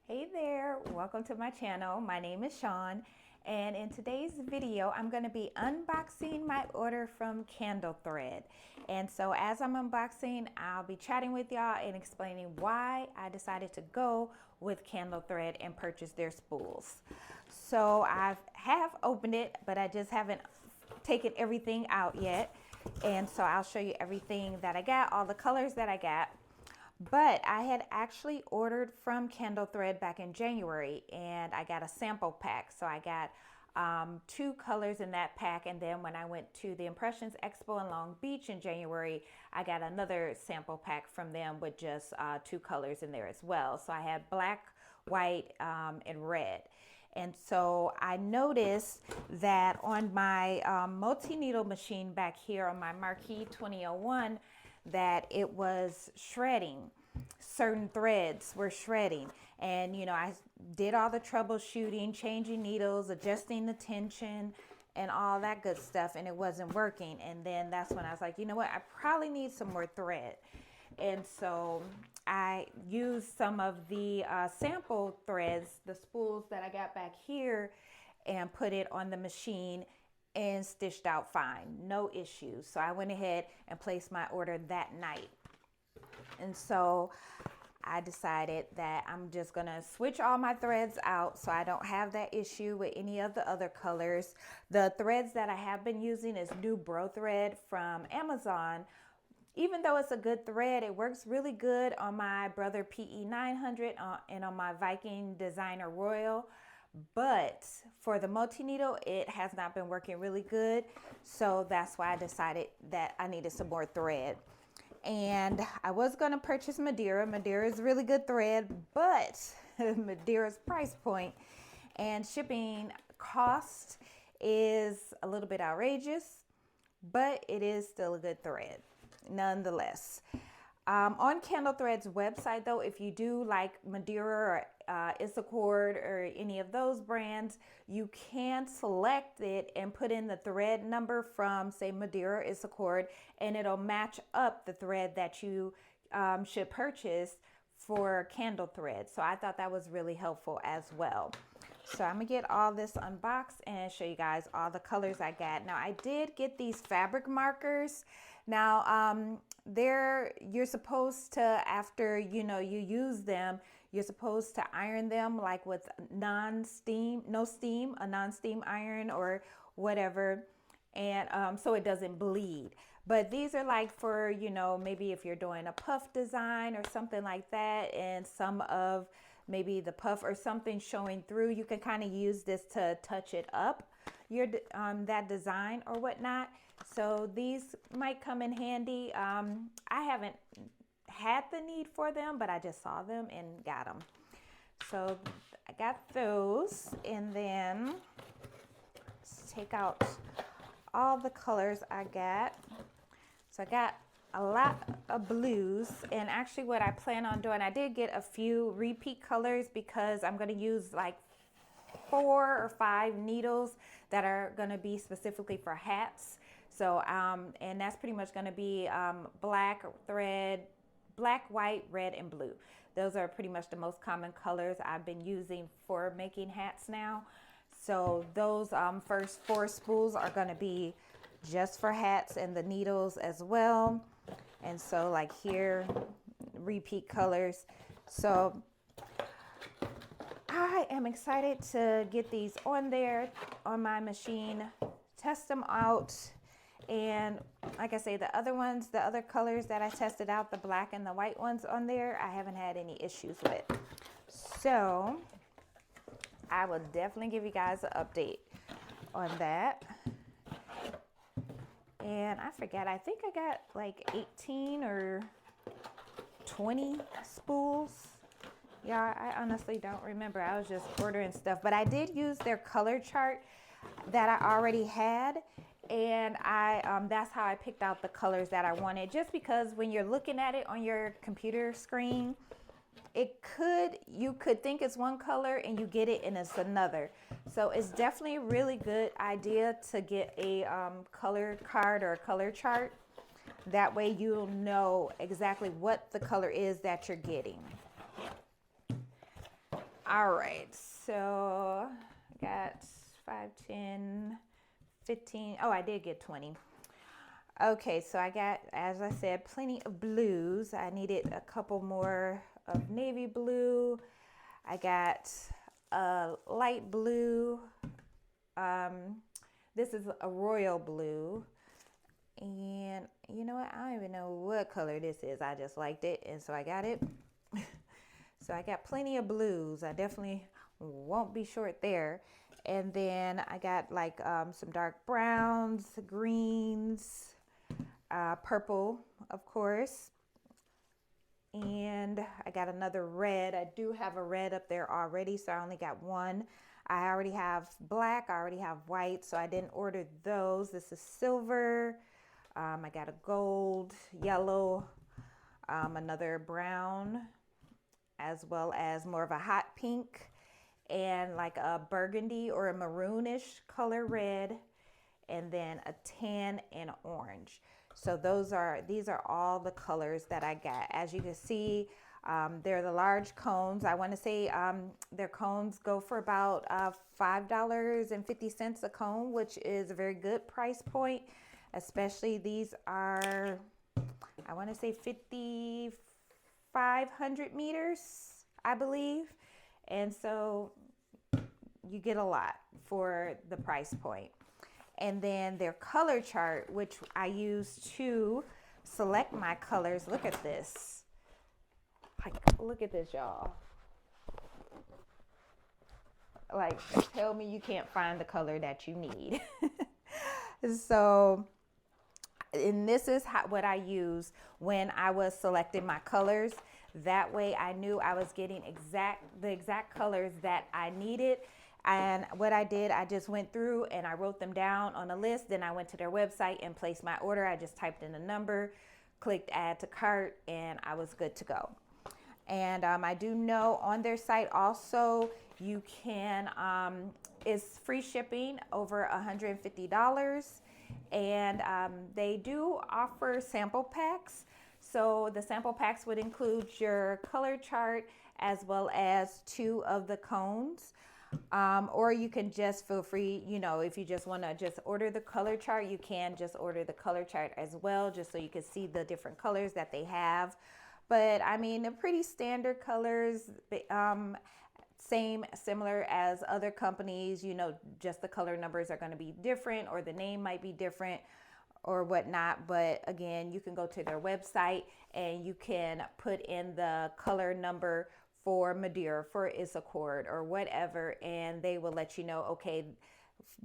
Hey there, welcome to my channel. My name is Sean, and in today's video I'm going to be unboxing my order from Candle Thread. And so as I'm unboxing, I'll be chatting with y'all and explaining why I decided to go with Candle Thread and purchase their spools. So I have opened it, but I just haven't taken everything out yet, and so I'll show you everything that I got, all the colors that I got. But I had actually ordered from Candle Thread back in January, and I got a sample pack. So I got 2 colors in that pack, and then when I went to the Impressions Expo in Long Beach in January, I got another sample pack from them with just 2 colors in there as well. So I had black, white, and red. And so I noticed that on my multi-needle machine back here on my Marquee 2001, that it was shredding. Certain threads were shredding, and you know, I did all the troubleshooting, changing needles, adjusting the tension and all that good stuff, and it wasn't working. And then that's when I was like, you know what, I probably need some more thread. And so I used some of the sample threads, the spools that I got back here, and put it on the machine and stitched out fine, no issues. So I went ahead and placed my order that night. And so I decided that I'm just gonna switch all my threads out so I don't have that issue with any of the other colors. The threads that I have been using is New Bro thread from Amazon. Even though it's a good thread, it works really good on my Brother PE 900 and on my Viking Designer Royal. But for the multi-needle, it has not been working really good. So that's why I decided that I needed some more thread. And I was going to purchase Madeira. Madeira is really good thread, but Madeira's price point and shipping cost is a little bit outrageous, but it is still a good thread nonetheless. On Candle Thread's website, though, if you do like Madeira or Isacord or any of those brands, you can select it and put in the thread number from, say, Madeira or Isacord, and it'll match up the thread that you should purchase for Candle Thread. So I thought that was really helpful as well. So I'm gonna get all this unboxed and show you guys all the colors I got. Now I did get these fabric markers. Now you're supposed to, after you use them, you're supposed to iron them like with a non-steam iron or whatever, and so it doesn't bleed. But these are like for, maybe if you're doing a puff design or something like that, and some of maybe the puff or something showing through, you can kind of use this to touch it up, that design or whatnot. So these might come in handy. I haven't had the need for them, but I just saw them and got them. So I got those, and then let's take out all the colors I got. So I got a lot of blues, and actually what I plan on doing, I did get a few repeat colors because I'm going to use like 4 or 5 needles that are going to be specifically for hats. So and that's pretty much going to be black thread, black, white, red, and blue. Those are pretty much the most common colors I've been using for making hats now. So those first 4 spools are going to be just for hats, and the needles as well. And so like here, repeat colors. So I am excited to get these on there on my machine, test them out. And like I say, the other colors that I tested out, the black and the white ones on there, I haven't had any issues with. So I will definitely give you guys an update on that. And I forget, I think I got like 18 or 20 spools. Yeah, I honestly don't remember. I was just ordering stuff, but I did use their color chart that I already had, and that's how I picked out the colors that I wanted, just because when you're looking at it on your computer screen, you could think it's one color and you get it and it's another. So it's definitely a really good idea to get a color card or a color chart That way you'll know exactly what the color is that you're getting. All right, so I got 5, 10, 15. Oh, I did get 20. Okay, so I got, as I said, plenty of blues. I needed a couple more of navy blue. I got a light blue. This is a royal blue. And you know what? I don't even know what color this is. I just liked it, and so I got it. So I got plenty of blues. I definitely won't be short there. And then I got like some dark browns, greens, purple, of course. And I got another red. I do have a red up there already, so I only got one. I already have black, I already have white, so I didn't order those. This is silver. I got a gold, yellow, another brown, as well as more of a hot pink, and like a burgundy or a maroonish color red, and then a tan and orange. So these are all the colors that I got. As you can see, they're the large cones. I want to say their cones go for about $5.50 a cone, which is a very good price point. Especially these are, I want to say 5,500 meters, I believe. And so you get a lot for the price point. And then their color chart, which I use to select my colors. Look at this. Like, look at this, y'all. Like, tell me you can't find the color that you need. So, and this is what I use when I was selecting my colors. That way I knew I was getting the exact colors that I needed. And what I did, I just went through and I wrote them down on a list. Then I went to their website and placed my order. I just typed in a number, clicked add to cart, and I was good to go. And I do know on their site also you can, it's free shipping over $150. And they do offer sample packs. So the sample packs would include your color chart as well as 2 of the cones. Or you can just feel free, you know, if you just want to just order the color chart, you can just order the color chart as well, just so you can see the different colors that they have. But I mean, they're pretty standard colors, similar as other companies, you know, just the color numbers are going to be different, or the name might be different or whatnot. But again, you can go to their website and you can put in the color number for Madeira, for Isacord, or whatever, and they will let you know, okay,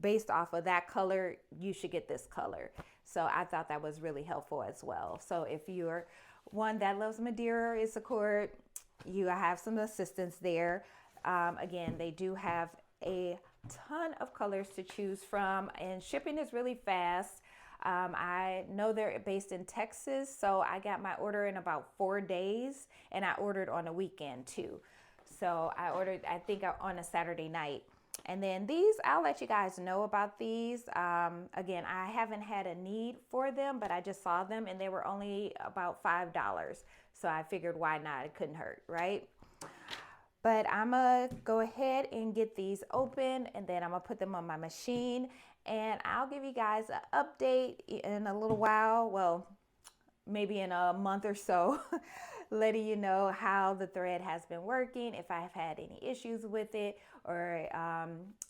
based off of that color, you should get this color. So I thought that was really helpful as well. So if you're one that loves Madeira or Isacord, you have some assistance there. Again, they do have a ton of colors to choose from, and shipping is really fast. I know they're based in Texas, so I got my order in about 4 days, and I ordered on a weekend too. So I ordered, I think, on a Saturday night. And then these, I'll let you guys know about these. Again, I haven't had a need for them, but I just saw them and they were only about $5. So I figured, why not? It couldn't hurt, right? But I'm gonna go ahead and get these open, and then I'm gonna put them on my machine, and I'll give you guys an update in a little while. Well, maybe in a month or so, letting you know how the thread has been working, if I've had any issues with it, or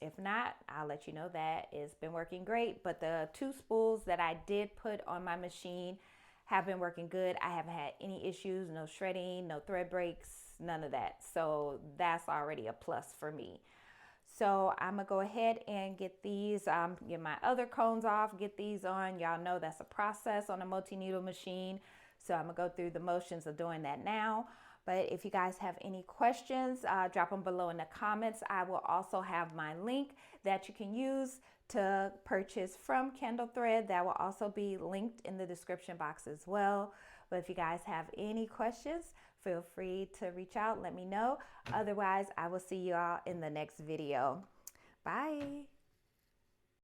if not, I'll let you know that it's been working great. But the 2 spools that I did put on my machine have been working good. I haven't had any issues, no shredding, no thread breaks, none of that. So that's already a plus for me. So I'm gonna go ahead and get these, get my other cones off, get these on. Y'all know that's a process on a multi-needle machine. So I'm gonna go through the motions of doing that now. But if you guys have any questions, drop them below in the comments. I will also have my link that you can use to purchase from Candle Thread. That will also be linked in the description box as well. But if you guys have any questions, feel free to reach out, let me know. Otherwise, I will see you all in the next video. Bye.